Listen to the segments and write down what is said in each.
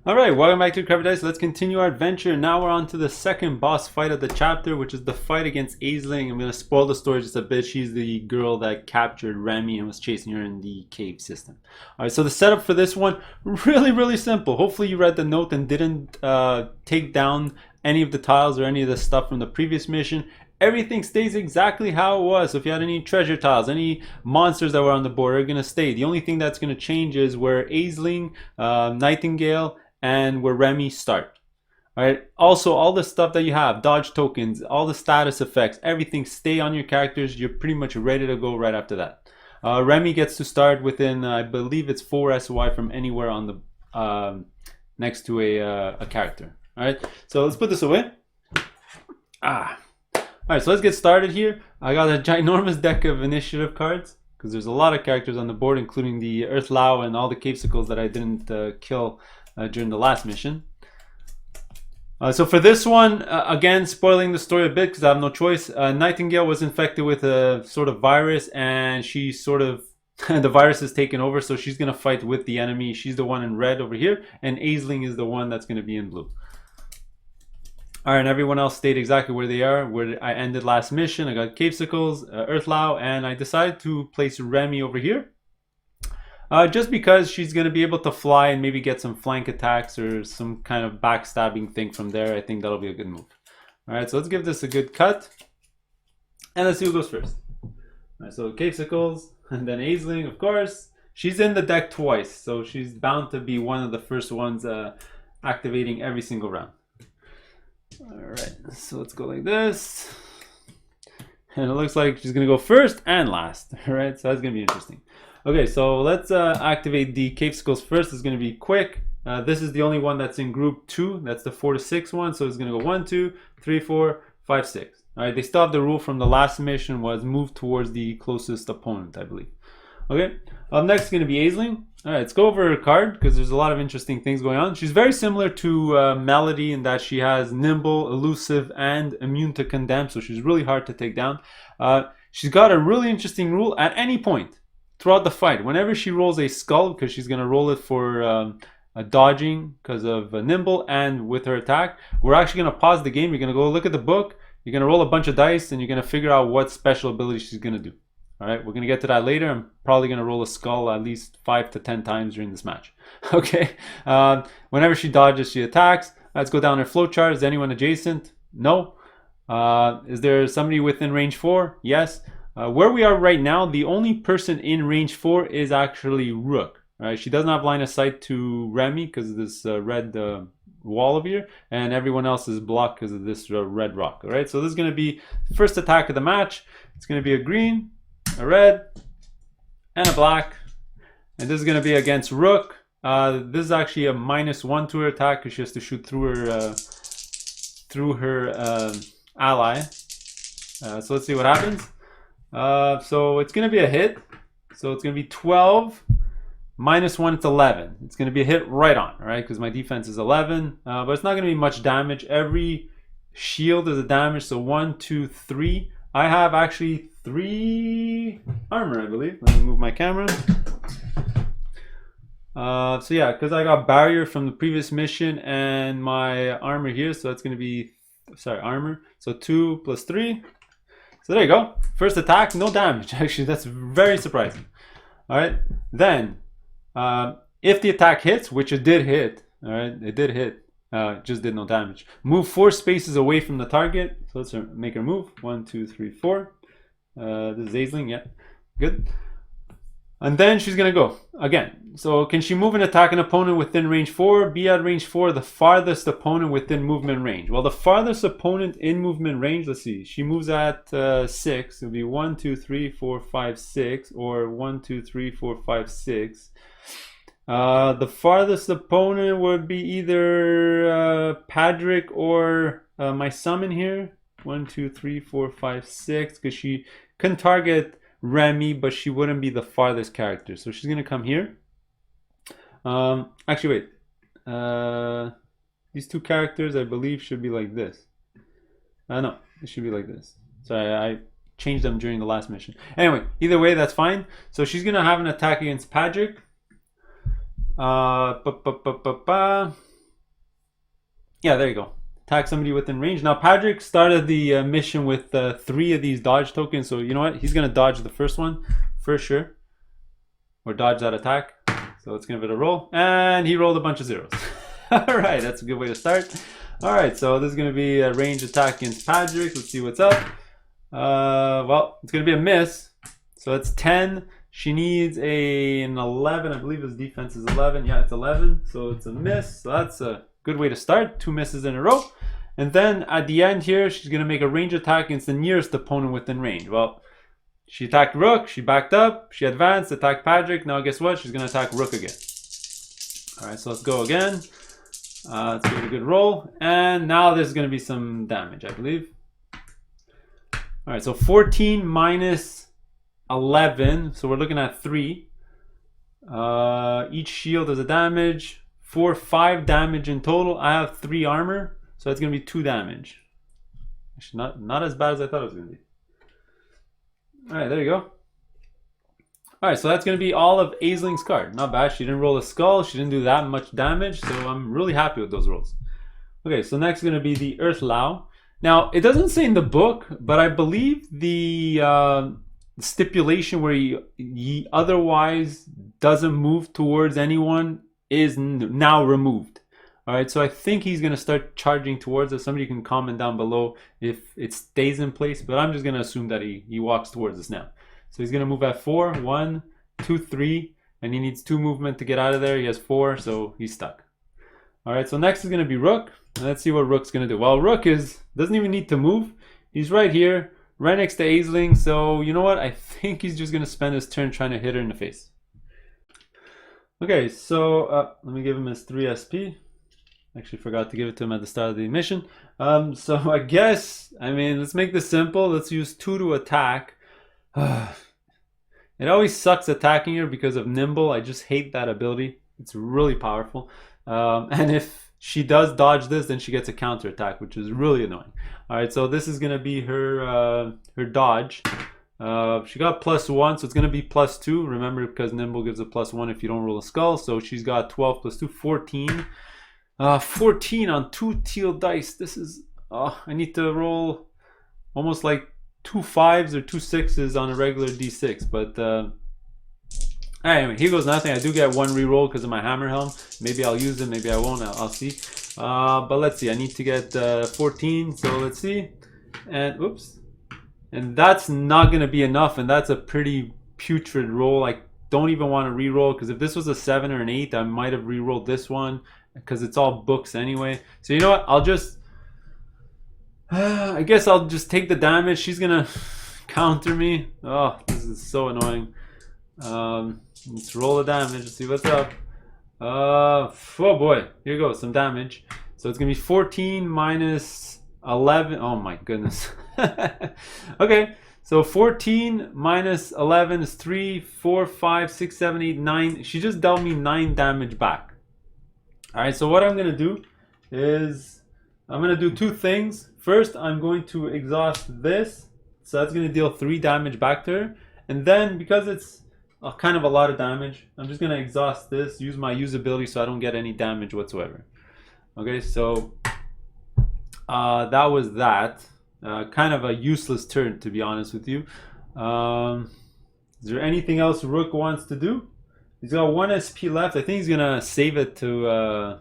Alright, welcome back to Crappy Dice. Let's continue our adventure. Now we're on to the second boss fight of the chapter, which is the fight against Aisling. I'm going to spoil the story just a bit. She's the girl that captured Remy and was chasing her in the cave system. Alright, so the setup for this one, really simple. Hopefully you read the note and didn't take down any of the tiles or any of the stuff from the previous mission. Everything stays exactly how it was. So if you had any treasure tiles, any monsters that were on the board are going to stay. The only thing that's going to change is where Aisling, Nightingale, and where Remy start. Alright, also all the stuff that you have, dodge tokens, all the status effects, everything stay on your characters. You're pretty much ready to go right after that. Remy gets to start within, I believe it's 4 SY from anywhere on the next to a character. Alright, so let's put this away. Alright, so let's get started here. I got a ginormous deck of initiative cards because there's a lot of characters on the board, including the Earth Lao and all the Cavesicles that I didn't kill during the last mission. So for this one, again, spoiling the story a bit because I have no choice. Nightingale was infected with a sort of virus, and she sort of the virus is taken over, so she's going to fight with the enemy. She's the one in red over here, and Aisling is the one that's going to be in blue. Alright, and everyone else stayed exactly where they are, where I ended last mission. I got Cavesicles, Earth Lao, and I decided to place Remy over here. Just because she's going to be able to fly and maybe get some flank attacks or some kind of backstabbing thing from there. I think that'll be a good move. Alright, so let's give this a good cut. And let's see who goes first. Alright, so Cavesicles, and then Aisling, of course. She's in the deck twice, so she's bound to be one of the first ones activating every single round. Alright, so let's go like this. And it looks like she's going to go first and last. Alright, so that's going to be interesting. Okay, so let's activate the Cavesicles first. It's going to be quick. This is the only one that's in group 2. That's the 4 to 6 one. So it's going to go 1, 2, 3, 4, 5, 6. Alright, they still have the rule from the last mission was move towards the closest opponent, I believe. Okay, up next is going to be Aisling. Alright, let's go over her card because there's a lot of interesting things going on. She's very similar to Melody in that she has nimble, elusive, and immune to condemn, so she's really hard to take down. She's got a really interesting rule at any point throughout the fight. Whenever she rolls a skull, because she's going to roll it for dodging because of nimble and with her attack, we're actually going to pause the game. You're going to go look at the book, you're going to roll a bunch of dice, and you're going to figure out what special ability she's going to do. Alright, we're going to get to that later. I'm probably going to roll a skull at least 5 to 10 times during this match. Okay, whenever she dodges, she attacks. Let's go down her flowchart. Is anyone adjacent? No. Is there somebody within range 4? Yes. Where we are right now, the only person in range 4 is actually Rook. Right? She doesn't have line of sight to Remy because of this red wall over here, and everyone else is blocked because of this red rock. Alright, so this is going to be the first attack of the match. It's going to be a green, a red, and a black, and this is going to be against Rook. This is actually a -1 to her attack because she has to shoot through her ally. So let's see what happens. So it's going to be a hit. So it's going to be 12 -1. It's 11. It's going to be a hit right on, right? Because my defense is 11, but it's not going to be much damage. Every shield is a damage. So 1, 2, 3. I have actually 3 armor, I believe. Let me move my camera. So yeah, because I got barrier from the previous mission and my armor here, so that's going to be, sorry, armor. So 2 plus 3. So there you go. First attack, no damage. Actually, that's very surprising. All right. Then, if the attack hits, which it did hit, all right, it did hit. Just did no damage. Move 4 spaces away from the target. So let's make her move. 1, 2, 3, 4. This is Aisling, yeah. Good. And then she's going to go again. So can she move and attack an opponent within range 4? Be at range 4, the farthest opponent within movement range. Well, the farthest opponent in movement range, let's see. She moves at 6. It would be 1, 2, 3, 4, 5, 6. Or 1, 2, 3, 4, 5, 6. The farthest opponent would be either Padrick or my summon here. 1, 2, 3, 4, 5, 6. Because she can target Remy, but she wouldn't be the farthest character. So she's going to come here. Actually, wait. These 2 characters, I believe, should be like this. No, it should be like this. Sorry, I changed them during the last mission. Anyway, either way, that's fine. So she's going to have an attack against Padrick. Yeah, there you go. Attack somebody within range. Now Patrick started the mission with 3 of these dodge tokens, so you know what? He's gonna dodge the first one for sure, or dodge that attack. So let's give it a roll, and he rolled a bunch of zeros. All right, that's a good way to start. All right, so this is gonna be a range attack against Patrick. Let's see what's up. Well, it's gonna be a miss. So it's 10. She needs an 11. I believe his defense is 11. Yeah, it's 11. So it's a miss. So that's a good way to start. 2 misses in a row. And then at the end here, she's going to make a range attack against the nearest opponent within range. Well, she attacked Rook. She backed up. She advanced, attacked Patrick. Now guess what? She's going to attack Rook again. All right, so let's go again. Let's give it a good roll. And now there's going to be some damage, I believe. All right, so 14 minus 11. So we're looking at 3. Each shield does a damage. 5 damage in total. I have 3 armor, so that's gonna be 2 damage. Actually, not as bad as I thought it was gonna be. All right, there you go. All right, so that's gonna be all of Aisling's card. Not bad. She didn't roll a skull. She didn't do that much damage, so I'm really happy with those rolls. Okay, so next is gonna be the Earth Lao. Now it doesn't say in the book, but I believe the stipulation where he otherwise doesn't move towards anyone is now removed. All right, so I think he's going to start charging towards us. Somebody can comment down below if it stays in place, but I'm just going to assume that he walks towards us now. So he's going to move at 4, 1, 2, 3, and he needs 2 movement to get out of there. He has 4, so he's stuck. All right, so next is going to be Rook. Let's see what Rook's going to do. Well, Rook doesn't even need to move. He's right here, right next to Aisling. So you know what? I think he's just going to spend his turn trying to hit her in the face. Okay, so let me give him his 3 SP. Actually forgot to give it to him at the start of the mission. So I guess, let's make this simple. Let's use 2 to attack. It always sucks attacking her because of Nimble. I just hate that ability. It's really powerful. And if she does dodge this, then she gets a counter attack, which is really annoying. All right, so this is going to be her dodge. She got +1, so it's going to be +2. Remember, because Nimble gives a +1 if you don't roll a skull. So she's got 12 + 2, 14. 14 on 2 teal dice. This is... I need to roll almost like 2 5s or 2 6s on a regular D6. But anyway, here goes nothing. I do get 1 reroll because of my hammer helm. Maybe I'll use it, maybe I won't. I'll see. But let's see. I need to get 14. So let's see. And oops. And that's not going to be enough, and that's a pretty putrid roll. I don't even want to re-roll, because if this was a 7 or an 8, I might have re-rolled this one, because it's all books anyway. So you know what? I'll just... I guess I'll just take the damage. She's going to counter me. Oh, this is so annoying. Let's roll the damage. Let's see what's up. Oh boy. Here goes. Some damage. So it's going to be 14 minus 11. Oh my goodness. Okay, so 14 minus 11 is 3, 4, 5, 6, 7, 8, 9. She just dealt me 9 damage back. All right, so what I'm gonna do is I'm gonna do 2 things. First, I'm going to exhaust this, so that's gonna deal 3 damage back to her. And then, because it's kind of a lot of damage, I'm just gonna exhaust this, use my usability so I don't get any damage whatsoever. Okay, so that was that. Kind of a useless turn, to be honest with you. Is there anything else Rook wants to do? He's got 1 SP left. I think he's gonna save it to.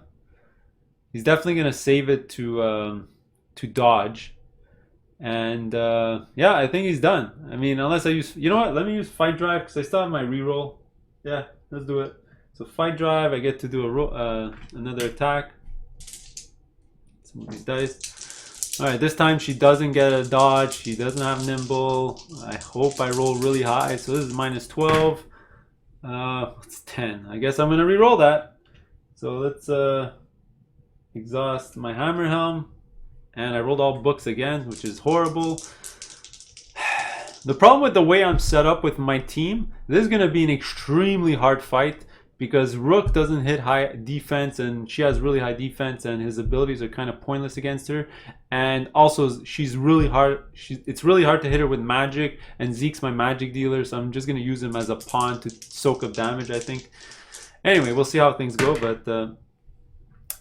He's definitely gonna save it to dodge. And yeah, I think he's done. Unless I use. You know what? Let me use Fight Drive because I still have my reroll. Yeah, let's do it. So Fight Drive, I get to do another attack. Some of these dice. Alright, this time she doesn't get a dodge. She doesn't have Nimble. I hope I roll really high. So this is minus 12. It's 10. I guess I'm going to re-roll that. So let's exhaust my hammer helm. And I rolled all books again, which is horrible. The problem with the way I'm set up with my team, this is going to be an extremely hard fight. Because Rook doesn't hit high defense, and she has really high defense, and his abilities are kind of pointless against her. And also, she's really hard. It's really hard to hit her with magic, and Zeke's my magic dealer, so I'm just gonna use him as a pawn to soak up damage, I think. Anyway, we'll see how things go. But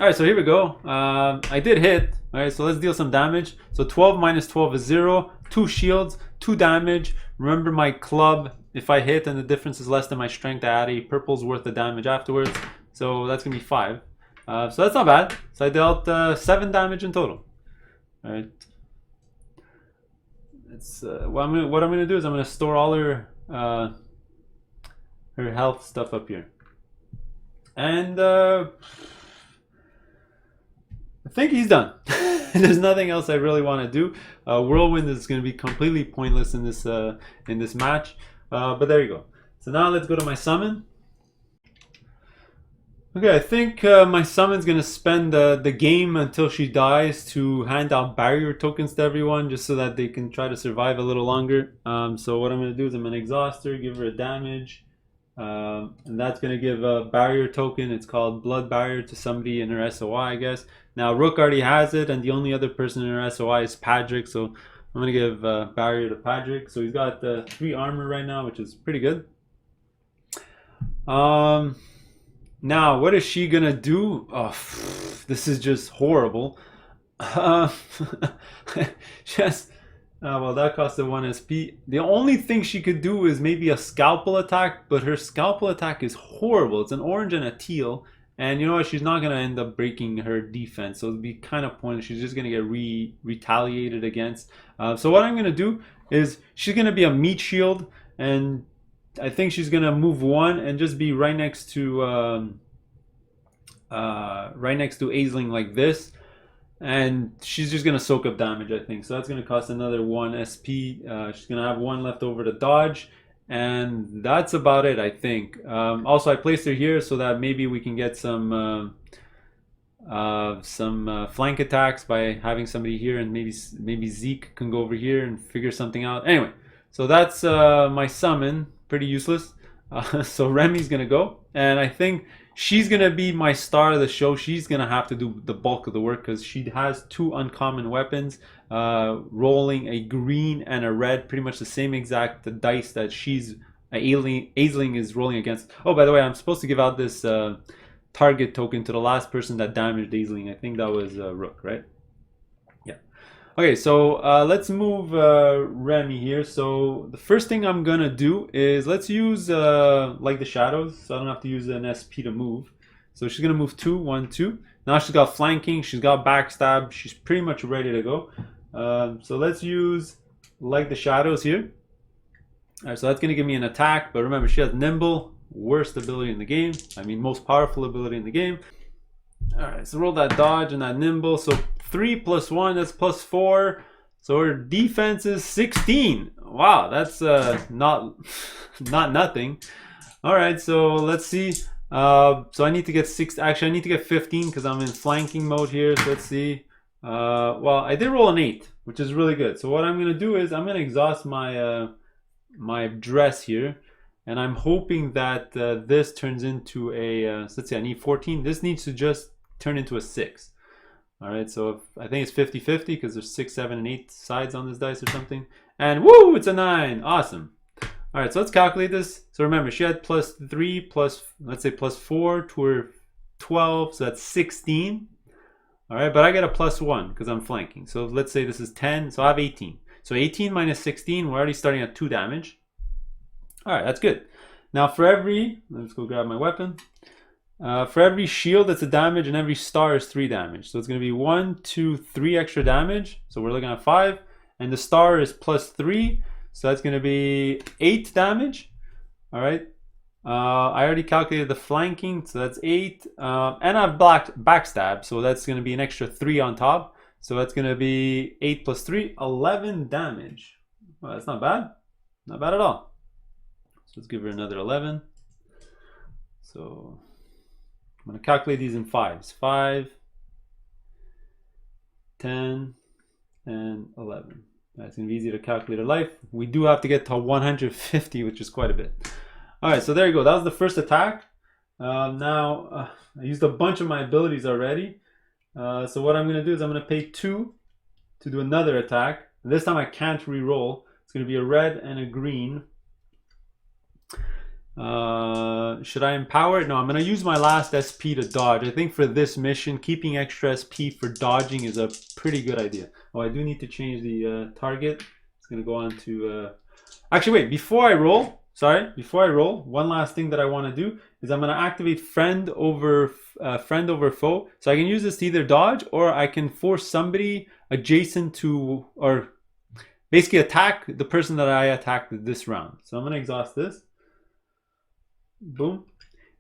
All right, so here we go. I did hit. All right, so let's deal some damage. So 12 minus 12 is 0. 2 shields, 2 damage. Remember my club. If I hit and the difference is less than my strength, I add a purple's worth of damage afterwards. So that's going to be 5. So that's not bad. So I dealt 7 damage in total. All right. It's what I'm going to do is I'm going to store all her health stuff up here. And I think he's done. There's nothing else I really want to do. Whirlwind is going to be completely pointless in this match. But there you go. So now let's go to my summon. Okay, I think my summon's going to spend the game until she dies to hand out barrier tokens to everyone, just so that they can try to survive a little longer. So what I'm going to do is I'm going to exhaust her, give her a damage. And that's going to give a barrier token. It's called Blood Barrier to somebody in her SOI, I guess. Now, Rook already has it, and the only other person in her SOI is Patrick. So I'm going to give barrier to Patrick. So he's got 3 armor right now, which is pretty good. Now, what is she going to do? Oh, this is just horrible. Just... well, that costed 1 SP. The only thing she could do is maybe a scalpel attack, but her scalpel attack is horrible. It's an orange and a teal, and you know what? She's not going to end up breaking her defense, so it'd be kind of pointless. She's just going to get retaliated against. So what I'm going to do is she's going to be a meat shield, and I think she's going to move 1 and just be right next to Aisling like this. And she's just going to soak up damage, I think. So that's going to cost another 1 SP. She's going to have 1 left over to dodge. And that's about it, I think. Also, I placed her here so that maybe we can get some flank attacks by having somebody here. And maybe Zeke can go over here and figure something out. Anyway, so that's my summon. Pretty useless. So Remy's going to go. And I think... she's going to be my star of the show. She's going to have to do the bulk of the work because she has 2 uncommon weapons, rolling a green and a red, pretty much the same exact dice that Aisling is rolling against. Oh, by the way, I'm supposed to give out this target token to the last person that damaged Aisling. I think that was Rook, right? Yeah. Okay, so let's move Remy here. So the first thing I'm going to do is let's use like the shadows, so I don't have to use an SP to move. So she's going to move 2, 1, 2. Now she's got flanking, she's got backstab, she's pretty much ready to go. So let's use like the shadows here. All right, so that's going to give me an attack, but remember she has nimble, worst ability in the game. I mean most powerful ability in the game. Alright, so roll that dodge and that nimble. So 3 plus 1, that's plus 4. So her defense is 16. Wow, that's not nothing. Alright, so let's see. So I need to get 6. Actually, I need to get 15 because I'm in flanking mode here. So let's see. Well, I did roll an 8, which is really good. So what I'm going to do is I'm going to exhaust my my dress here. And I'm hoping that this turns into a, so let's see, I need 14. This needs to just turn into a 6. All right, so I think it's 50-50 because there's 6, 7, and 8 sides on this dice or something. And woo, it's a 9. Awesome. All right, so let's calculate this. So remember, she had plus 3 plus, let's say plus 4 to her 12, so that's 16. All right, but I get a plus 1 because I'm flanking. So let's say this is 10, so I have 18. So 18 minus 16, we're already starting at 2 damage. All right, that's good. Now for every, let's go grab my weapon. For every shield that's a damage and every star is 3 damage. So it's going to be 1, 2, 3 extra damage. So we're looking at 5. And the star is plus 3. So that's going to be 8 damage. All right. I already calculated the flanking. So that's 8. And I've backstab. So that's going to be an extra 3 on top. So that's going to be 8 plus 3, 11 damage. Well, that's not bad. Not bad at all. So let's give her another 11. So I'm going to calculate these in 5s. 5, 10, and 11. That's going to be easy to calculate her life. We do have to get to 150, which is quite a bit. All right, so there you go. That was the first attack. Now, I used a bunch of my abilities already. So what I'm going to do is I'm going to pay 2 to do another attack. And this time I can't re-roll. It's going to be a red and a green. should I empower it? No, I'm going to use my last SP to dodge. I think for this mission, keeping extra SP for dodging is a pretty good idea. Oh, I do need to change the target. It's going to go on to... Actually, wait, before I roll, one last thing that I want to do is I'm going to activate friend over foe. So I can use this to either dodge, or I can force somebody adjacent to, or basically attack the person that I attacked this round. So I'm going to exhaust this. Boom.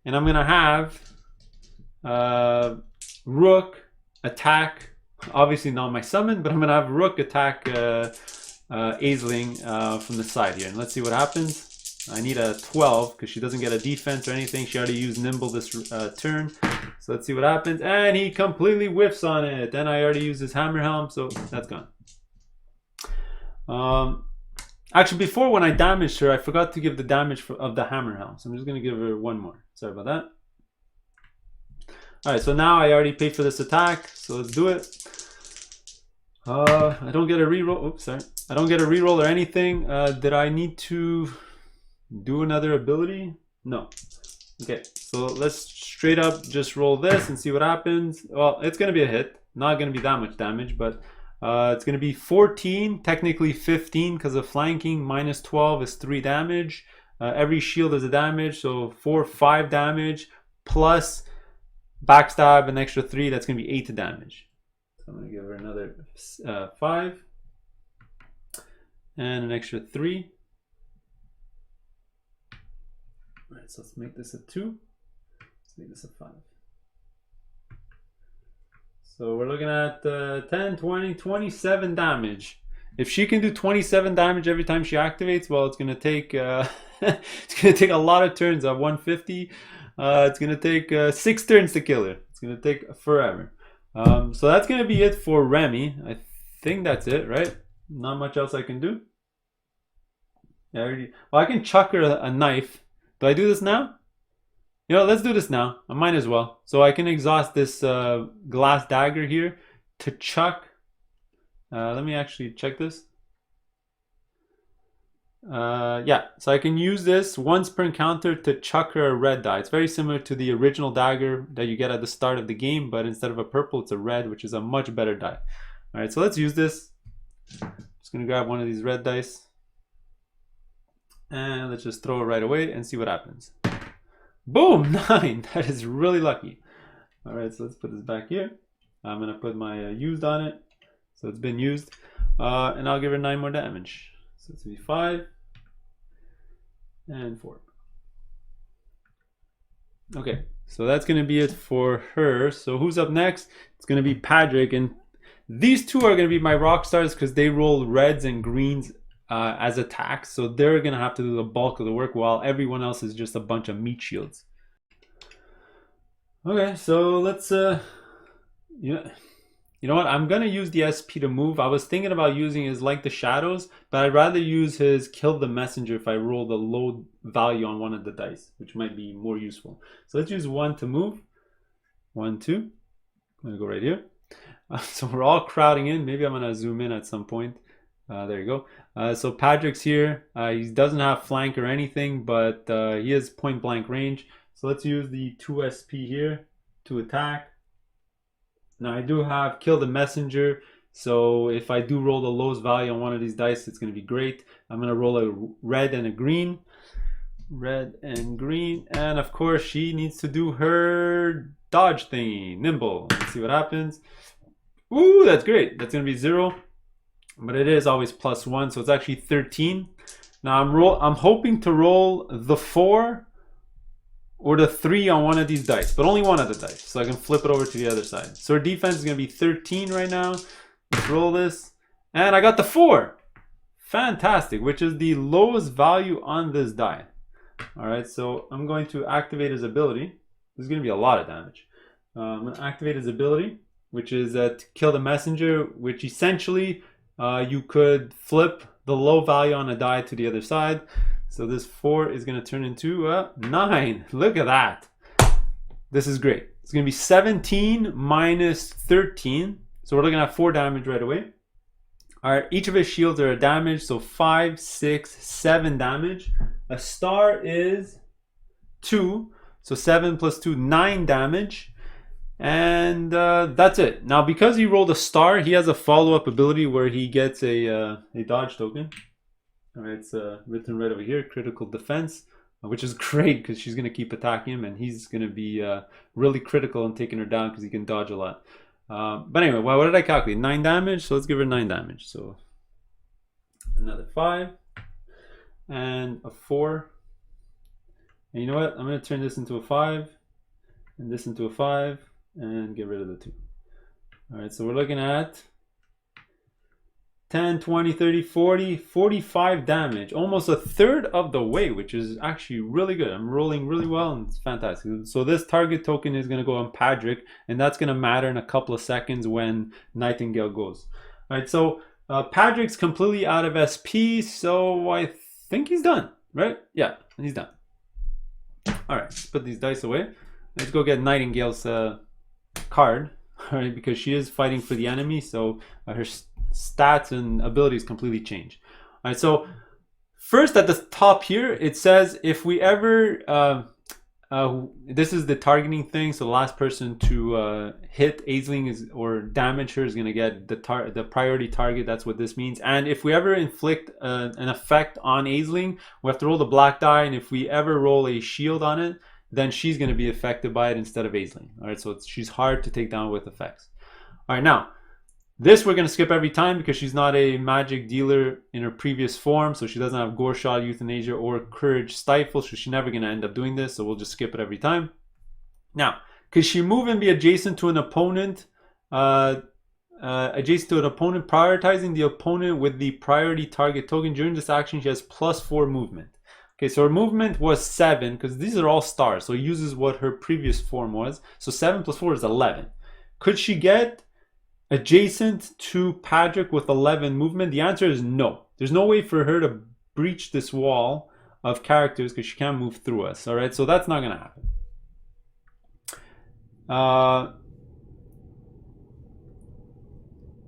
And I'm going to have Rook attack, obviously not my summon, but I'm going to have Rook attack Aisling from the side here. And let's see what happens. I need a 12 because she doesn't get a defense or anything. She already used Nimble this turn. So let's see what happens. And he completely whiffs on it. And I already used his Hammer Helm, so that's gone. Actually, before, when I damaged her, I forgot to give the damage of the Hammer Helm. So I'm just going to give her one more. Sorry about that. Alright, so now I already paid for this attack. So let's do it. I don't get a reroll. Oops, sorry. I don't get a reroll or anything. Did I need to do another ability? No. Okay, so let's straight up just roll this and see what happens. Well, it's going to be a hit. Not going to be that much damage, but it's going to be 14, technically 15 because of flanking. Minus 12 is 3 damage. Every shield is a damage, so 5 damage. Plus backstab, an extra 3, that's going to be 8 damage. So I'm going to give her another 5. And an extra 3. Alright, so let's make this a 2. Let's make this a 5. So we're looking at 10, 20, 27 damage. If she can do 27 damage every time she activates, well, it's going to take it's going to take a lot of turns at 150. It's going to take 6 turns to kill her. It's going to take forever. So that's going to be it for Remy. I think that's it, right? Not much else I can do. Well, I can chuck her a knife. Do I do this now? You know, let's do this now. I might as well. So I can exhaust this glass dagger here to chuck. Let me actually check this. Yeah, so I can use this once per encounter to chuck her a red die. It's very similar to the original dagger that you get at the start of the game, but instead of a purple, it's a red, which is a much better die. All right, so let's use this. Just gonna grab one of these red dice. And let's just throw it right away and see what happens. Boom, 9. That is really lucky. All right, so let's put this back here. I'm gonna put my used on it. So it's been used. And I'll give her 9 more damage. So it's gonna be 5 and 4. Okay, so that's gonna be it for her. So who's up next? It's gonna be Patrick, and these two are gonna be my rock stars because they roll reds and greens as attacks, so they're gonna have to do the bulk of the work while everyone else is just a bunch of meat shields. Okay, so let's you know what, I'm gonna use the SP to move. I was thinking about using his Like the Shadows, but I'd rather use his Kill the Messenger if I roll the low value on one of the dice, which might be more useful. So let's use 1 to move. 1, 2. I'm gonna go right here. So we're all crowding in. Maybe I'm gonna zoom in at some point. There you go. So Patrick's here. He doesn't have flank or anything, but he has point blank range. So let's use the 2 SP here to attack. Now I do have Kill the Messenger. So if I do roll the lowest value on one of these dice, it's going to be great. I'm going to roll a red and a green. Red and green. And of course she needs to do her dodge thingy. Nimble. Let's see what happens. Ooh, that's great. That's going to be 0. But it is always +1, so it's actually 13. Now I'm hoping to roll the 4 or the 3 on one of these dice, but only one of the dice, so I can flip it over to the other side. So our defense is going to be 13 right now. Let's roll this, and I got the 4. Fantastic, which is the lowest value on this die. All right, so I'm going to activate his ability. This is going to be a lot of damage. I'm going to activate his ability, which is to Kill the Messenger, which essentially you could flip the low value on a die to the other side. So this 4 is going to turn into 9. Look at that. This is great. It's going to be 17 minus 13. So we're looking at 4 damage right away. All right, each of his shields are a damage. So 5, 6, 7 damage. A star is 2. So 7 plus 2, 9 damage. And that's it. Now, because he rolled a star, he has a follow-up ability where he gets a dodge token. All right, it's written right over here, critical defense, which is great because she's going to keep attacking him, and he's going to be really critical in taking her down because he can dodge a lot. But anyway, what did I calculate? 9 damage, so let's give her 9 damage. So another 5 and a 4. And you know what? I'm going to turn this into a 5 and this into a 5 and get rid of the 2. All right, so we're looking at 10, 20, 30, 40, 45 damage. Almost a third of the way, which is actually really good. I'm rolling really well and it's fantastic. So this target token is going to go on Padric, and that's going to matter in a couple of seconds when Nightingale goes. All right, so Padric's completely out of SP, so I think he's done, right? Yeah, he's done. All right, let's put these dice away. Let's go get Nightingale's card, all right, because she is fighting for the enemy, so her stats and abilities completely change. All right, so first at the top here, it says if we ever, this is the targeting thing, so the last person to hit Aisling or damage her is going to get the priority target. That's what this means. And if we ever inflict an effect on Aisling, we have to roll the black die, and if we ever roll a shield on it, then she's going to be affected by it instead of Aisling. All right, so she's hard to take down with effects. All right, now this we're going to skip every time because she's not a magic dealer in her previous form, so she doesn't have Gore Shot, Euthanasia, or Courage Stifle, so she's never going to end up doing this, so we'll just skip it every time. Now, could she move and be adjacent to an opponent, prioritizing the opponent with the priority target token? During this action, she has +4 movement. Okay, so her movement was 7, because these are all stars, so it uses what her previous form was. So 7 plus 4 is 11. Could she get adjacent to Padric with 11 movement? The answer is no. There's no way for her to breach this wall of characters because she can't move through us. All right, so that's not going to happen.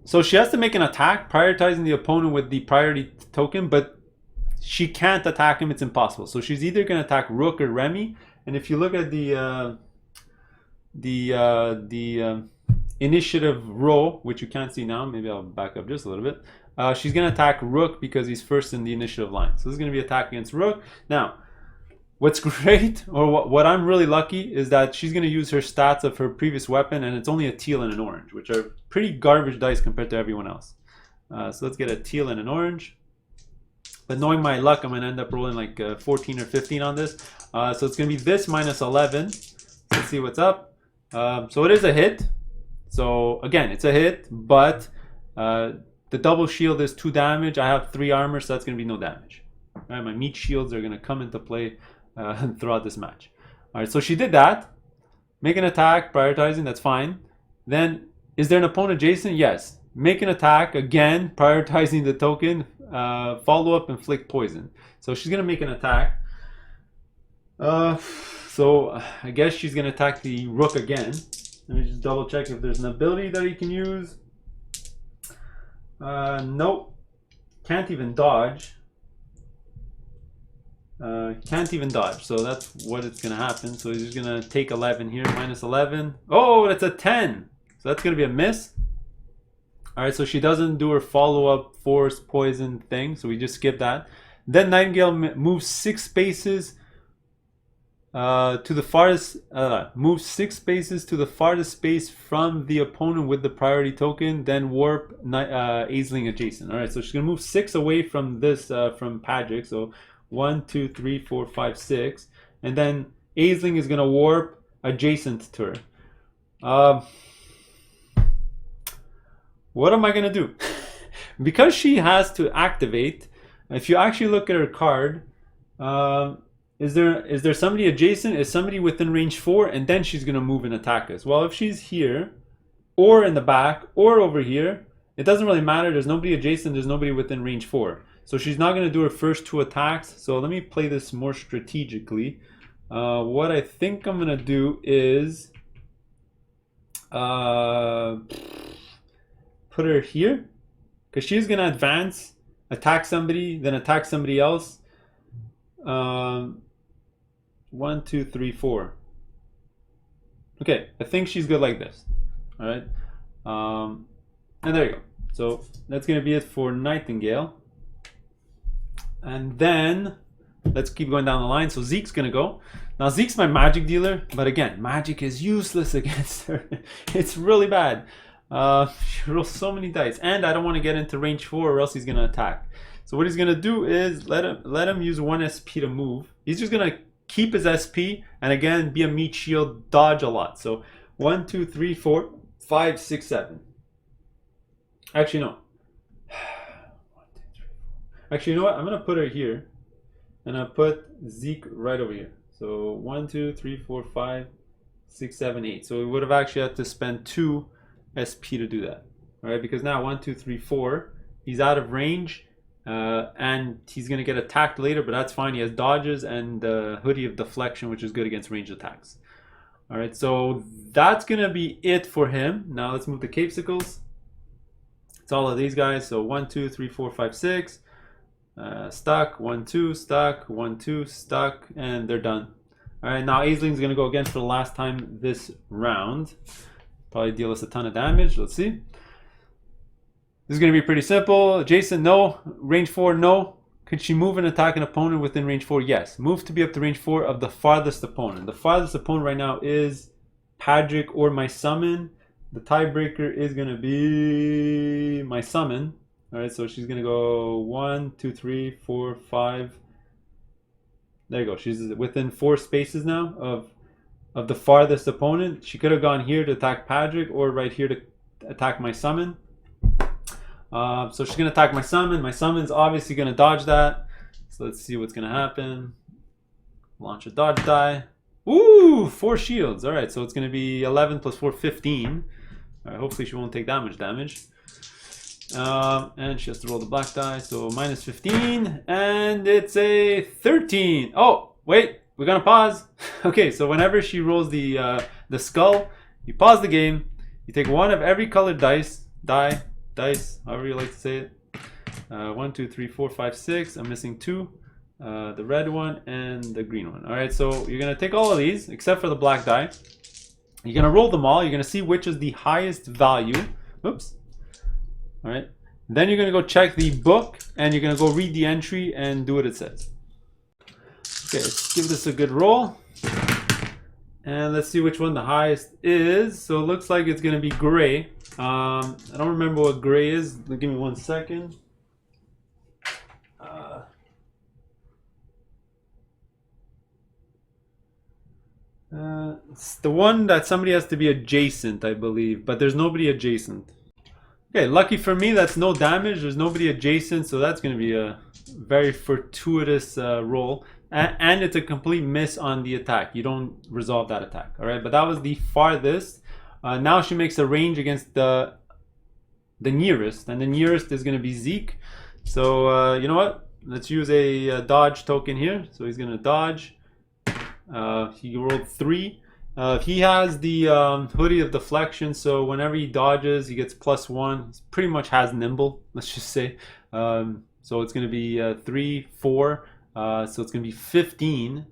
So she has to make an attack, prioritizing the opponent with the priority token, but she can't attack him. It's impossible. So she's either going to attack Rook or Remy. And if you look at the initiative row, which you can't see now, maybe I'll back up just a little bit. She's going to attack Rook because he's first in the initiative line. So this is going to be attack against Rook. Now, what's great, or what I'm really lucky, is that she's going to use her stats of her previous weapon, and it's only a teal and an orange, which are pretty garbage dice compared to everyone else. So let's get a teal and an orange. But knowing my luck, I'm going to end up rolling like 14 or 15 on this. So it's going to be this minus 11. Let's see what's up. So it is a hit. So again, it's a hit, but the double shield is 2 damage. I have 3 armor, so that's going to be no damage. All right, my meat shields are going to come into play throughout this match. All right, so she did that. Make an attack, prioritizing, that's fine. Then, is there an opponent adjacent? Yes. Make an attack, again, prioritizing the token. Follow up, inflict poison. So she's going to make an attack. So I guess she's going to attack the Rook again. Let me just double check if there's an ability that he can use. Nope. Can't even dodge. Can't even dodge. So that's what it's going to happen. So he's just going to take 11 here. Minus 11. Oh, that's a 10. So that's going to be a miss. Alright, so she doesn't do her follow-up force poison thing. So we just skip that. Then Nightingale moves 6 spaces to the farthest, move 6 spaces to the farthest space from the opponent with the priority token, then warp Aisling adjacent. All right, so she's gonna move 6 away from this, from Padric. So 1, 2, 3, 4, 5, 6, and then Aisling is gonna warp adjacent to her. What am I gonna do? Because she has to activate. If you actually look at her card, is there somebody adjacent? Is somebody within range 4? And then she's going to move and attack us. Well, if she's here, or in the back, or over here, it doesn't really matter. There's nobody adjacent. There's nobody within range 4. So she's not going to do her first 2 attacks. So let me play this more strategically. What I think I'm going to do is put her here. Because she's going to advance, attack somebody, then attack somebody else. 1, 2, 3, 4. Okay, I think she's good like this. All right. And there you go. So that's going to be it for Nightingale. And then let's keep going down the line. So Zeke's going to go. Now Zeke's my magic dealer, but again, magic is useless against her. It's really bad. She rolls so many dice, and I don't want to get into range 4 or else he's going to attack. So what he's going to do is let him use 1 SP to move. He's just going to keep his SP and again be a meat shield, dodge a lot. So 1, 2, 3, 4, 5, 6, 7. Actually, no. Actually, you know what? I'm going to put her here. And I'll put Zeke right over here. So 1, 2, 3, 4, 5, 6, 7, 8. So we would have actually had to spend 2 SP to do that. All right, because now 1, 2, 3, 4. He's out of range. And he's going to get attacked later, but that's fine. He has dodges and Hoodie of Deflection, which is good against ranged attacks. All right, so that's going to be it for him. Now let's move to Capesicles. It's all of these guys. So 1, 2, 3, 4, 5, 6. Stuck. 1, 2, stuck. 1, 2, stuck. And they're done. All right, now Aisling's going to go again for the last time this round. Probably deal us a ton of damage. Let's see. This is going to be pretty simple. Jason, no. Range 4, no. Could she move and attack an opponent within range 4? Yes. Move to be up to range 4 of the farthest opponent. The farthest opponent right now is Padrick or my summon. The tiebreaker is going to be my summon. All right, so she's going to go 1, 2, 3, 4, 5. There you go. She's within 4 spaces now of the farthest opponent. She could have gone here to attack Padrick or right here to attack my summon. So she's going to attack my summon. My summon's obviously going to dodge that. So let's see what's going to happen. Launch a dodge die. Ooh, 4 shields. All right, so it's going to be 11 plus 4, 15. All right, hopefully she won't take damage. And she has to roll the black die. So minus 15. And it's a 13. Oh, wait. We're going to pause. Okay, so whenever she rolls the skull, you pause the game. You take 1 of every colored dice, however you like to say it. 1, 2, 3, 4, 5, 6. I'm missing 2. The red one and the green one. All right, so you're going to take all of these except for the black die. You're going to roll them all. You're going to see which is the highest value. Oops. All right. Then you're going to go check the book and you're going to go read the entry and do what it says. Okay, let's give this a good roll. And let's see which one the highest is. So it looks like it's going to be gray. I don't remember what gray is. Give me 1 second. It's the one that somebody has to be adjacent, I believe. But there's nobody adjacent. Okay, lucky for me, that's no damage. There's nobody adjacent. So that's going to be a very fortuitous roll. And it's a complete miss on the attack. You don't resolve that attack. All right, but that was the farthest. Now she makes a range against the nearest, and the nearest is going to be Zeke. So you know what? Let's use a dodge token here. So he's going to dodge. He rolled 3. He has the Hoodie of Deflection, so whenever he dodges, he gets +1. He pretty much has nimble, let's just say. So it's going to be 3, 4. So it's going to be 15.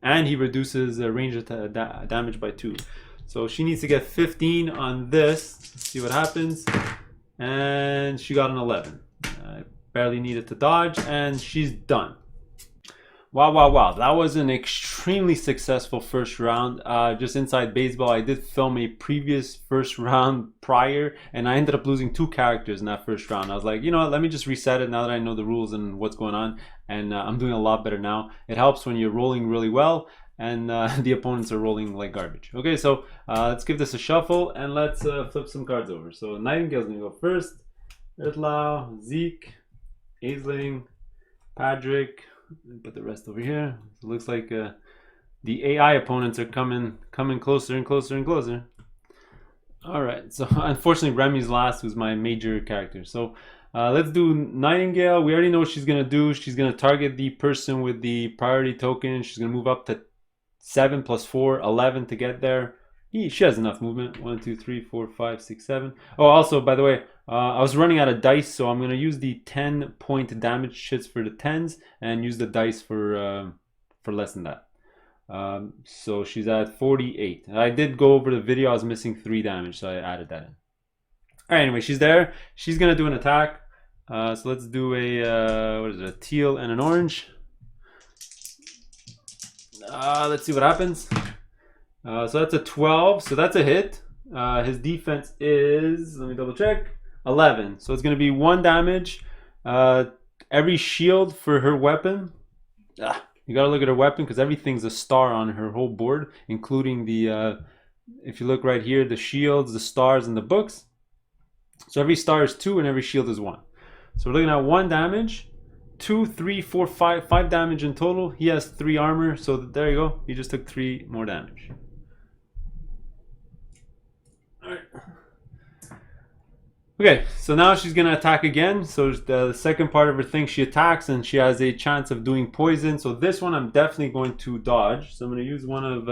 And he reduces range damage by 2. So she needs to get 15 on this. Let's see what happens. And she got an 11. Barely needed to dodge, and she's done. Wow. That was an extremely successful first round. Just inside baseball, I did film a previous first round prior, and I ended up losing 2 characters in that first round. I was like, you know what, let me just reset it now that I know the rules and what's going on. And I'm doing a lot better now. It helps when you're rolling really well and the opponents are rolling like garbage. Okay, so let's give this a shuffle and let's flip some cards over. So Nightingale's gonna go first. Ertlau, Zeke, Aisling, Padrick. Put the rest over here. So it looks like the AI opponents are coming closer and closer and closer. All right. So unfortunately, Remy's last, who's my major character. So let's do Nightingale. We already know what she's gonna do. She's gonna target the person with the priority token. She's gonna move up to 7 plus 4, 11 to get there. She has enough movement. 1, 2, 3, 4, 5, 6, 7. Oh, also, by the way, I was running out of dice, so I'm going to use the 10-point damage shits for the 10s and use the dice for less than that. So she's at 48. I did go over the video. I was missing 3 damage, so I added that in. All right, anyway, she's there. She's gonna do an attack. So let's do a what is it? A teal and an orange. Let's see what happens. So that's a 12. So that's a hit. His defense is, let me double check, 11. So it's gonna be 1 damage. Every shield for her weapon. You gotta look at her weapon because everything's a star on her whole board, including the. If you look right here, the shields, the stars, and the books. So every star is 2 and every shield is 1. So we're looking at 1 damage, 2, 3, 4, 5, 5 damage in total. He has 3 armor, so there you go. He just took 3 more damage. Alright. Okay, so now she's gonna attack again. So the second part of her thing, she attacks and she has a chance of doing poison. So this one I'm definitely going to dodge. So I'm gonna use one of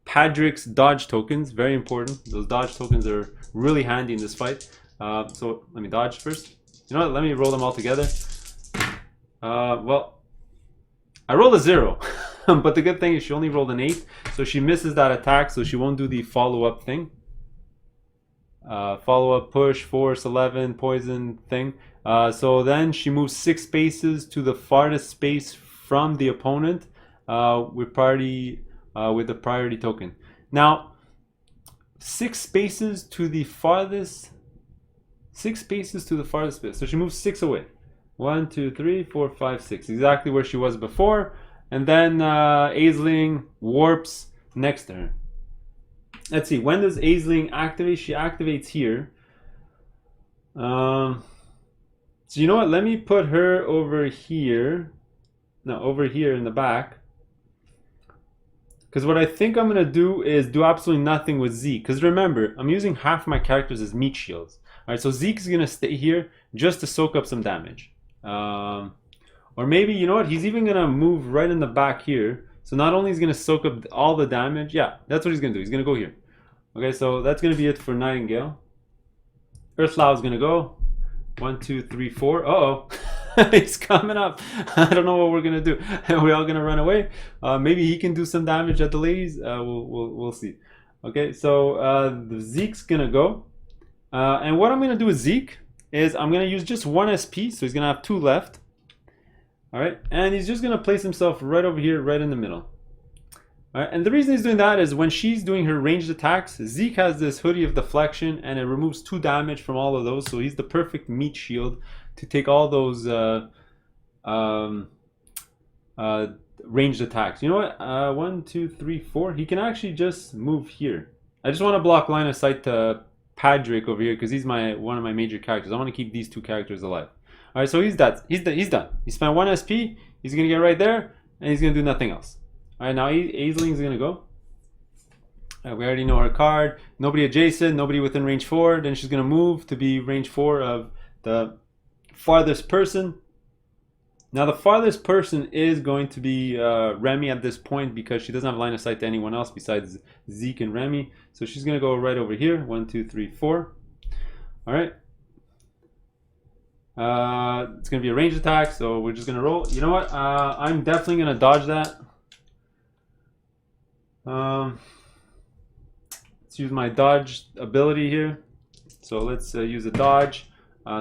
Padrick's dodge tokens. Very important. Those dodge tokens are really handy in this fight. So let me dodge first. You know what? Let me roll them all together. Well, I rolled a 0, but the good thing is she only rolled an 8, so she misses that attack, so she won't do the follow-up thing. Follow-up, push, force, 11, poison thing. So then she moves 6 spaces to the farthest space from the opponent with the priority token. Now, 6 spaces to the farthest. 6 spaces to the farthest space. So she moves 6 away. 1, 2, 3, 4, 5, 6. Exactly where she was before. And then Aisling warps next to her. Let's see. When does Aisling activate? She activates here. So you know what? Let me put her over here. No, over here in the back. Because what I think I'm going to do is do absolutely nothing with Zeke. Because remember, I'm using half my characters as meat shields. Alright, so Zeke's going to stay here just to soak up some damage. Or maybe, you know what, he's even going to move right in the back here. So not only is he going to soak up all the damage, yeah, that's what he's going to do. He's going to go here. Okay, so that's going to be it for Nightingale. Earthlow is going to go. 1, 2, 3, 4. Uh-oh. He's coming up. I don't know what we're going to do. Are we all going to run away? Maybe he can do some damage at the ladies. We'll see. Okay, so the Zeke's going to go. And what I'm going to do with Zeke is I'm going to use just 1 SP, so he's going to have 2 left. Alright, and he's just going to place himself right over here, right in the middle. Alright, and the reason he's doing that is when she's doing her ranged attacks, Zeke has this hoodie of deflection, and it removes 2 damage from all of those, so he's the perfect meat shield to take all those ranged attacks. You know what? 1, 2, 3, 4. He can actually just move here. I just want to block line of sight to Padrick over here because he's one of my major characters. I want to keep these 2 characters alive. All right, so he's done. He's done. He spent 1 SP. He's gonna get right there, and he's gonna do nothing else. All right, now Aisling's gonna go. We already know her card. Nobody adjacent. Nobody within range 4. Then she's gonna move to be range 4 of the farthest person. Now the farthest person is going to be Remy at this point because she doesn't have line of sight to anyone else besides Zeke and Remy. So she's going to go right over here. 1, 2, 3, 4. All right. It's going to be a ranged attack, so we're just going to roll. You know what? I'm definitely going to dodge that. Let's use my dodge ability here. So let's use a dodge.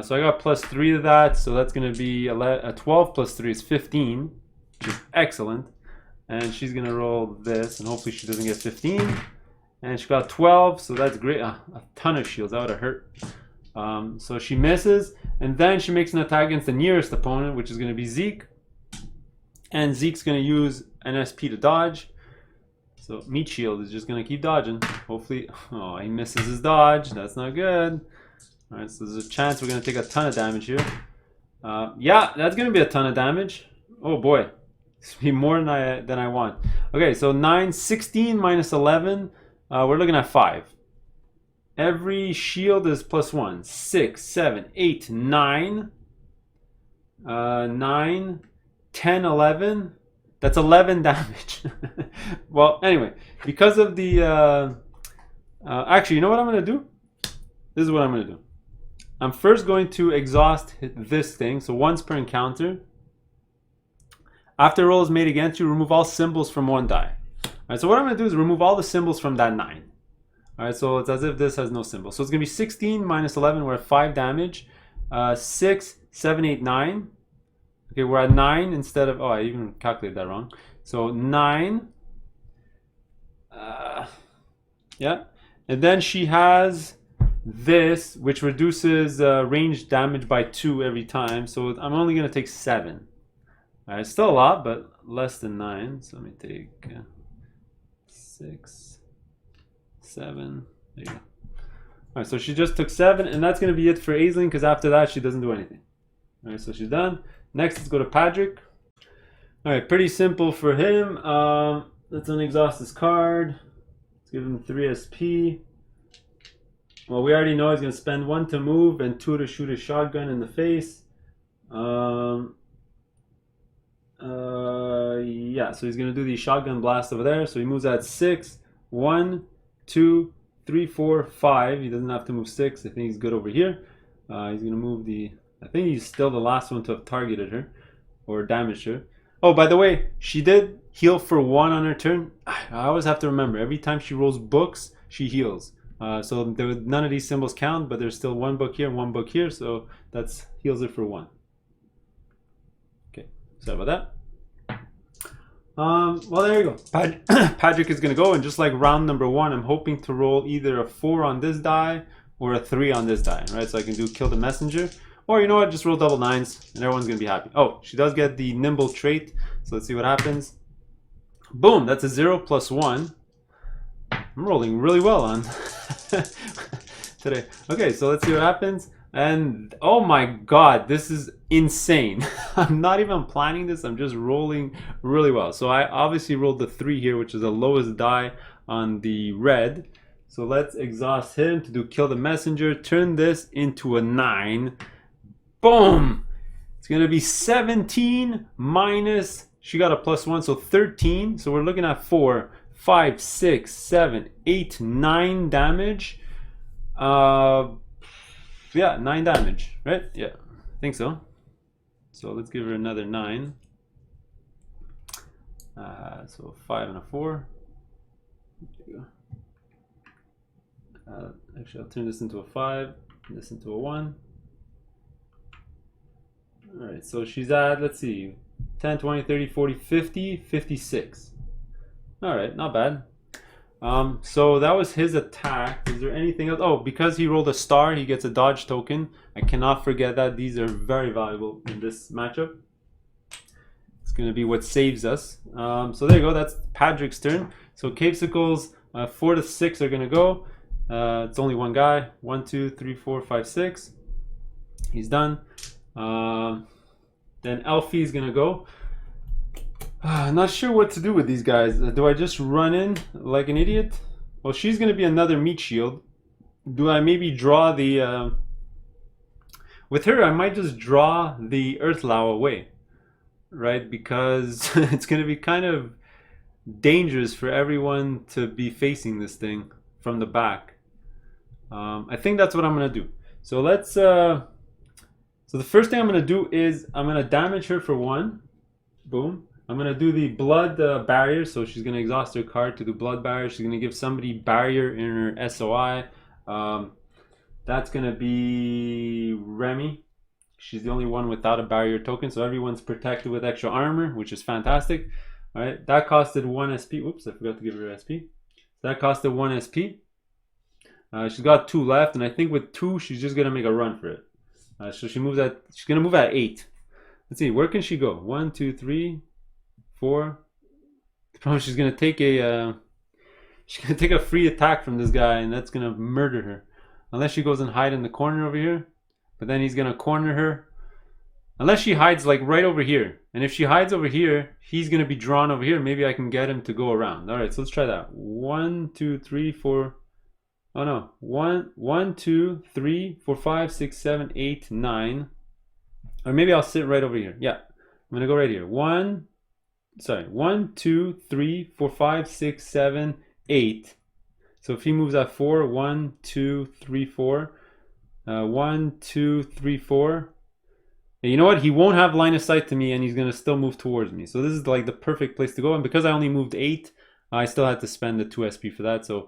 So I got +3 to that, so that's going to be 12 plus 3 is 15, which is excellent. And she's going to roll this, and hopefully she doesn't get 15. And she got 12, so that's great. A ton of shields, that would have hurt. So she misses, and then she makes an attack against the nearest opponent, which is going to be Zeke. And Zeke's going to use an SP to dodge. So Meat Shield is just going to keep dodging. Hopefully, oh, he misses his dodge. That's not good. Alright, so there's a chance we're going to take a ton of damage here. Yeah, that's going to be a ton of damage. Oh boy. It's going to be more than I want. Okay, so 9, 16 minus 11. We're looking at 5. Every shield is +1. 6, 7, 8, 9. 9, 10, 11. That's 11 damage. Well, anyway, because of the... actually, you know what I'm going to do? This is what I'm going to do. I'm first going to exhaust this thing, so once per encounter. After a roll is made against you, remove all symbols from one die. All right, so what I'm going to do is remove all the symbols from that 9. All right, so it's as if this has no symbol. So it's going to be 16 minus 11. We're at 5 damage. 6, 7, 8, 9. Okay, we're at 9 instead of... Oh, I even calculated that wrong. So 9. Yeah. And then she has this, which reduces range damage by 2 every time. So I'm only going to take 7. All right, still a lot, but less than 9. So let me take 6, 7. There you go. All right, so she just took 7, and that's going to be it for Aisling, because after that, she doesn't do anything. All right, so she's done. Next, let's go to Patrick. All right, pretty simple for him. Let's unexhaust his card. Let's give him 3 SP. Well, we already know he's going to spend 1 to move and 2 to shoot a shotgun in the face. Yeah, so he's going to do the shotgun blast over there. So he moves at 6, 1, 2, 3, 4, 5. He doesn't have to move 6. I think he's good over here. He's going to move the... I think he's still the last one to have targeted her or damaged her. Oh, by the way, she did heal for 1 on her turn. I always have to remember, every time she rolls books, she heals. So none of these symbols count, but there's still 1 book here and 1 book here, so that's heals it for 1. Okay, sorry about that. Well, there you go. Patrick is going to go, and just like round number 1, I'm hoping to roll either a 4 on this die or a 3 on this die, right? So I can do kill the messenger. Or you know what, just roll double 9s and everyone's going to be happy. Oh, she does get the nimble trait, so let's see what happens. Boom, that's a 0 plus 1. I'm rolling really well on today. Okay, so let's see what happens. And oh my god, this is insane. I'm not even planning this, I'm just rolling really well. So I obviously rolled the 3 here, which is the lowest die on the red. So let's exhaust him to do kill the messenger, turn this into a 9. Boom! It's going to be 17 minus, she got a plus 1, so 13. So we're looking at 4, 5, 6, 7, 8, 9 damage. Yeah, 9 damage, right? Yeah, I think so. So let's give her another 9. So 5 and a 4. There you go. Actually, I'll turn this into a 5, and this into a 1. All right, so she's at, let's see, 10, 20, 30, 40, 50, 56. All right, not bad. So that was his attack. Is there anything else? Oh, because he rolled a star, he gets a dodge token. I cannot forget that. These are very valuable in this matchup. It's going to be what saves us. So there you go. That's Patrick's turn. So Capesicles 4 to 6 are going to go. It's only one guy. 1, 2, 3, 4, 5, 6. He's done. Then Elfie is gonna go. Not sure what to do with these guys. Do I just run in like an idiot? Well, she's gonna be another meat shield. Do I maybe draw the... With her, I might just draw the Earthlow away, right? Because it's gonna be kind of dangerous for everyone to be facing this thing from the back. I think that's what I'm gonna do. So let's... So the first thing I'm going to do is I'm going to damage her for 1. Boom. I'm going to do the blood barrier. So she's going to exhaust her card to do blood barrier. She's going to give somebody barrier in her SOI. That's going to be Remy. She's the only one without a barrier token. So everyone's protected with extra armor, which is fantastic. All right. That costed 1 SP. Oops, I forgot to give her SP. That costed 1 SP. She's got 2 left. And I think with 2, she's just going to make a run for it. So she moves at, she's gonna move at 8. Let's see, where can she go? 1, 2, 3, 4. Probably she's gonna take a free attack from this guy, and that's gonna murder her. Unless she goes and hide in the corner over here, but then he's gonna corner her. Unless she hides like right over here, and if she hides over here, he's gonna be drawn over here. Maybe I can get him to go around. All right, so let's try that. 1, 2, 3, 4. Oh no, 1, 2, 3, 4, 5, 6, 7, 8, 9. Or maybe I'll sit right over here. Yeah, I'm gonna go right here. 1, 2, 3, 4, 5, 6, 7, 8. So if he moves at 4, 1, 2, 3, 4. 1, 2, 3, 4. And you know what? He won't have line of sight to me, and he's gonna still move towards me. So this is like the perfect place to go. And because I only moved 8, I still had to spend the 2 SP for that. So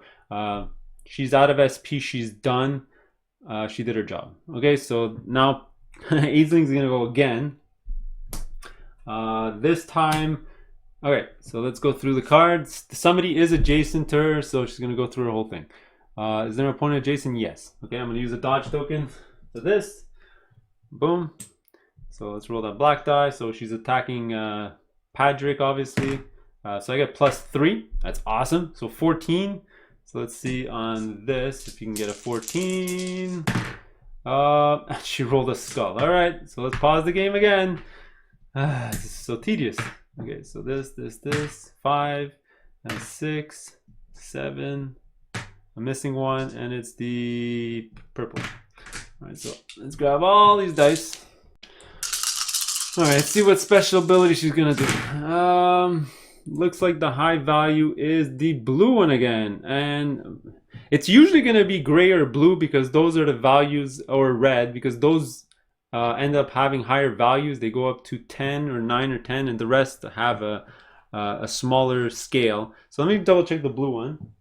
she's out of SP. She's done. She did her job. Okay, so now Aisling's gonna go again. This time, okay, so let's go through the cards. Somebody is adjacent to her, so she's gonna go through her whole thing. Is there an opponent adjacent? Yes. Okay, I'm gonna use a dodge token for this. Boom. So let's roll that black die. So she's attacking Padrick, obviously. So I get +3. That's awesome. So 14. So let's see on this if you can get a 14. She rolled a skull. All right, so let's pause the game again. This is so tedious. Okay, so this, 5, and 6, 7. I'm missing one, and it's the purple. All right, so let's grab all these dice. All right, let's see what special ability she's gonna do. Looks like the high value is the blue one again, and it's usually gonna be gray or blue because those are the values, or red because those end up having higher values. They go up to 10 or 9 or 10, and the rest have a smaller scale. So let me double check the blue one.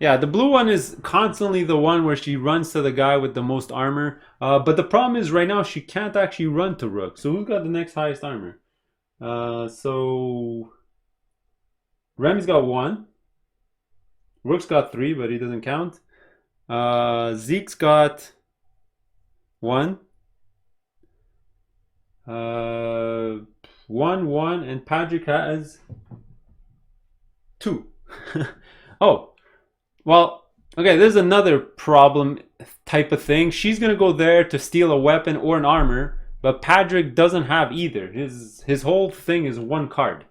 Yeah, the blue one is constantly the one where she runs to the guy with the most armor. But the problem is right now she can't actually run to Rook. So who's got the next highest armor? So Remy's got 1. Rook's got 3, but he doesn't count. Zeke's got 1. 1, 1, and Padrick has 2. Oh. Well, okay, there's another problem type of thing. She's going to go there to steal a weapon or an armor, but Padrick doesn't have either. His whole thing is 1 card.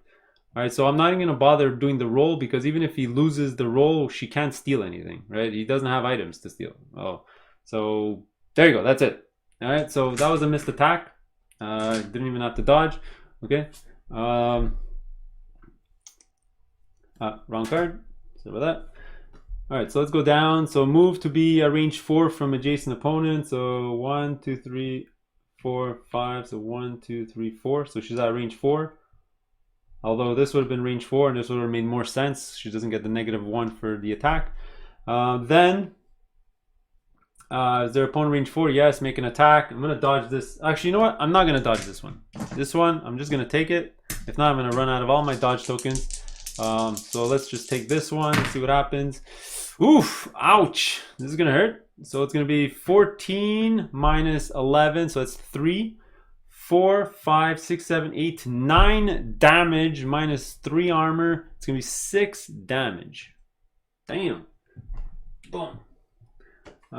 All right, so I'm not even going to bother doing the roll because even if he loses the roll, she can't steal anything, right? He doesn't have items to steal. Oh, so there you go. That's it. All right, so that was a missed attack. Didn't even have to dodge. Okay. Wrong card. Sorry about that. All right, so let's go down. So move to be a range 4 from adjacent opponent. So 1, 2, 3, 4, 5. So 1, 2, 3, 4. So she's at range 4. Although this would have been range 4, and this would have made more sense. She doesn't get the -1 for the attack. Then, is their opponent range 4? Yes, make an attack. I'm going to dodge this. Actually, you know what? I'm not going to dodge this one. This one, I'm just going to take it. If not, I'm going to run out of all my dodge tokens. So let's just take this one and see what happens. Oof, ouch. This is going to hurt. So it's going to be 14 minus 11. So it's 3, 4, 5, 6, 7, 8, 9 damage minus 3 armor. It's going to be 6 damage. Damn. Boom.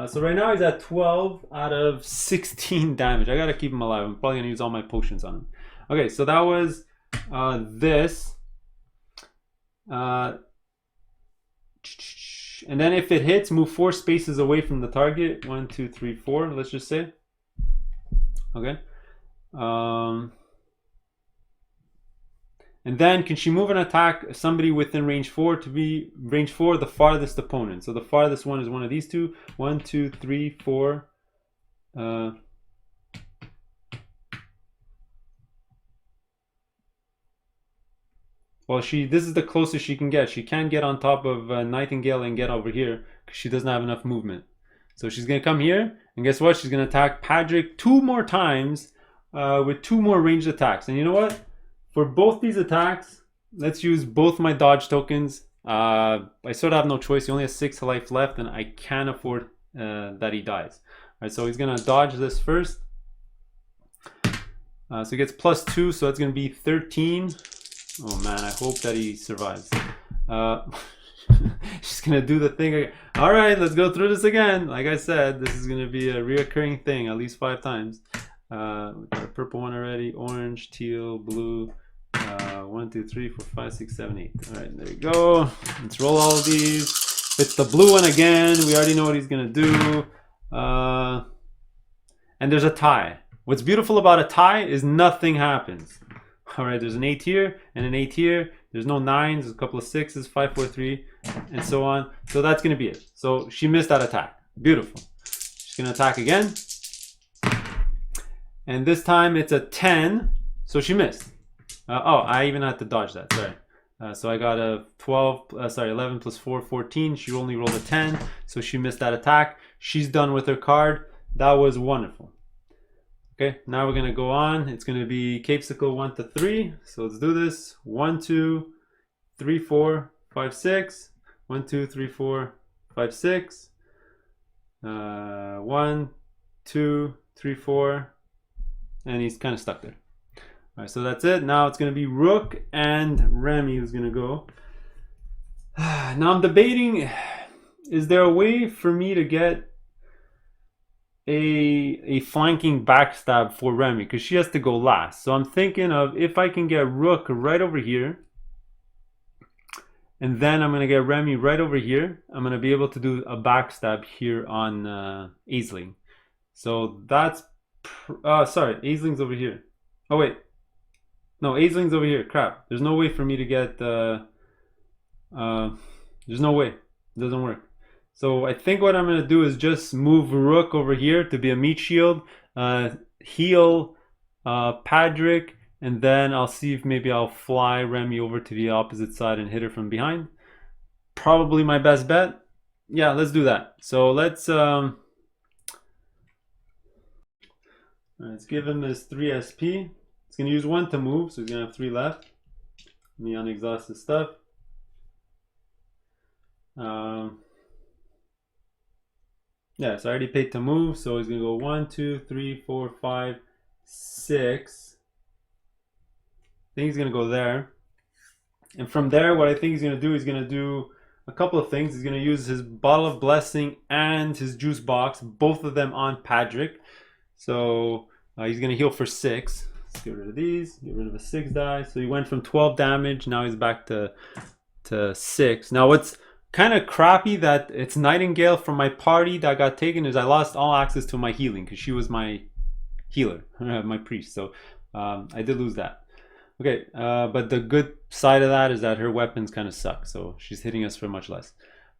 So right now he's at 12 out of 16 damage. I got to keep him alive. I'm probably going to use all my potions on him. Okay, so that was this. And then if it hits, move 4 spaces away from the target. 1, 2, 3, 4. Let's just say. Okay. And then can she move and attack somebody within range 4 to be range 4, the farthest opponent? So the farthest one is one of these two. 1, 2, 3, 4. Well, this is the closest she can get. She can't get on top of Nightingale and get over here because she doesn't have enough movement. So she's going to come here, and guess what? She's going to attack Padrick 2 more times with 2 more ranged attacks. And you know what? For both these attacks, let's use both my dodge tokens. I sort of have no choice. He only has 6 life left, and I can't afford that he dies. All right, so he's going to dodge this first. So he gets +2, so that's going to be 13. Oh man, I hope that he survives. She's gonna do the thing again. All right, let's go through this again. Like I said, this is gonna be a reoccurring thing at least 5 times. We got a purple one already, orange, teal, blue. 1, 2, 3, 4, 5, 6, 7, 8. All right, there you go. Let's roll all of these. It's the blue one again. We already know what he's gonna do. And there's a tie. What's beautiful about a tie is nothing happens. All right, there's an 8 here and an 8 here. There's no 9s, there's a couple of 6s, 5, 4, 3, and so on. So that's going to be it. So she missed that attack. Beautiful. She's gonna attack again. And this time it's a 10, so she missed. Oh, I even had to dodge that, sorry. So I got a 11 plus 4, 14. She only rolled a 10, so she missed that attack. She's done with her card. That was wonderful. Okay, now we're gonna go on. It's gonna be Capesicle 1 to 3. So let's do this. 1, 2, 3, 4, 5, 6. 1, 2, 3, 4, 5, 6. 1, 2, 3, 4. And he's kind of stuck there. All right, so that's it. Now it's going to be Rook and Remy who's going to go. Now I'm debating, is there a way for me to get a flanking backstab for Remy? Because she has to go last. So I'm thinking of if I can get Rook right over here. And then I'm going to get Remy right over here. I'm going to be able to do a backstab here on Aisling. So that's... sorry, Aisling's over here. Oh wait, no, Aisling's over here. Crap, there's no way for me to get there's no way, it doesn't work. So I think what I'm gonna do is just move Rook over here to be a meat shield, heal Padrick, and then I'll see if maybe I'll fly Remy over to the opposite side and hit her from behind. Probably my best bet. Yeah, let's do that. So let's let's give him his 3 SP. He's going to use 1 to move, so he's going to have 3 left. Let me unexhaust his stuff. Yeah, so I already paid to move, so he's going to go 1, 2, 3, 4, 5, 6. I think he's going to go there. And from there, what I think he's going to do, he's going to do a couple of things. He's going to use his Bottle of Blessing and his Juice Box, both of them on Padrick. So he's going to heal for 6. Let's get rid of these. Get rid of a 6 die. So he went from 12 damage. Now he's back to 6. Now what's kind of crappy that it's Nightingale from my party that got taken is I lost all access to my healing because she was my healer, my priest. So I did lose that. Okay, but the good side of that is that her weapons kind of suck. So she's hitting us for much less.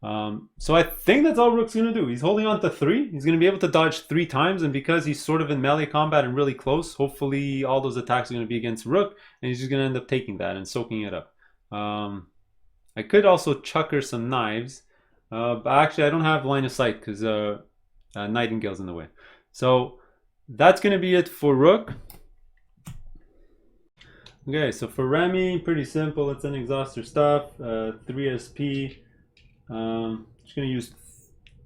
So I think that's all Rook's going to do. He's holding on to 3. He's going to be able to dodge 3 times. And because he's sort of in melee combat and really close, hopefully all those attacks are going to be against Rook. And he's just going to end up taking that and soaking it up. I could also chuck her some knives. But actually I don't have line of sight because Nightingale's in the way. So that's going to be it for Rook. Okay, so for Remy, pretty simple. Let's unexhaust her stuff. 3 SP. She's gonna use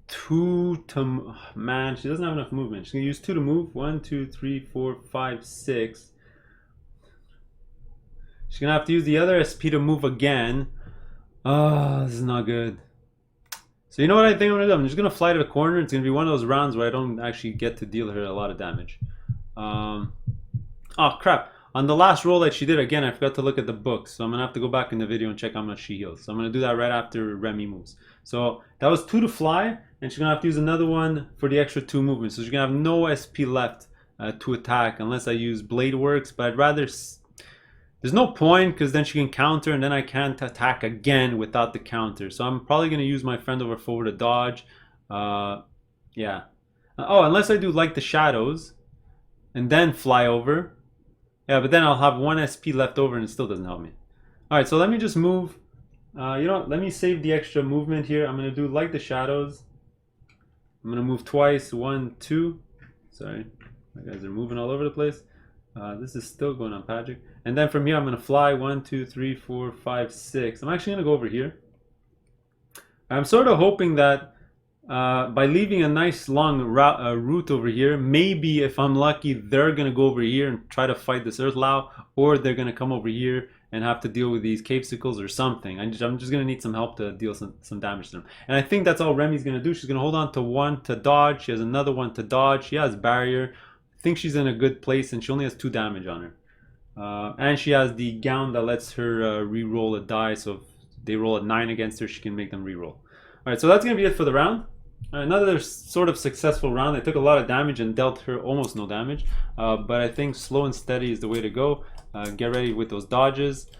2 to... man, she doesn't have enough movement. She's gonna use 2 to move. 1, 2, 3, 4, 5, 6. She's gonna have to use the other SP to move again. Oh, this is not good. So you know what I think I'm gonna do? I'm just gonna fly to the corner. It's gonna be one of those rounds where I don't actually get to deal her a lot of damage. Oh crap. On the last roll that she did, again, I forgot to look at the books. So I'm going to have to go back in the video and check how much she heals. So I'm going to do that right after Remy moves. So that was 2 to fly. And she's going to have to use another one for the extra 2 movements. So she's going to have no SP left to attack unless I use Blade Works. But I'd rather... there's no point because then she can counter. And then I can't attack again without the counter. So I'm probably going to use my friend over forward to dodge. Yeah. Oh, unless I do like the shadows. And then fly over. Yeah, but then I'll have 1 SP left over and it still doesn't help me. Alright, so let me just move. You know what? Let me save the extra movement here. I'm going to do like the shadows. I'm going to move twice. 1, 2. Sorry. My guys are moving all over the place. This is still going on Patrick. And then from here, I'm going to fly. 1, 2, 3, 4, 5, 6. I'm actually going to go over here. I'm sort of hoping that by leaving a nice long route over here, maybe if I'm lucky, they're going to go over here and try to fight this Earthlow, or they're going to come over here and have to deal with these Capesicles or something. I'm just going to need some help to deal some damage to them. And I think that's all Remy's going to do. She's going to hold on to 1 to dodge. She has another 1 to dodge. She has barrier. I think she's in a good place, and she only has 2 damage on her. And she has the gown that lets her re-roll a die, so if they roll a 9 against her, she can make them re-roll. Alright, so that's going to be it for the round. Another sort of successful round. I took a lot of damage and dealt her almost no damage. But I think slow and steady is the way to go. Get ready with those dodges.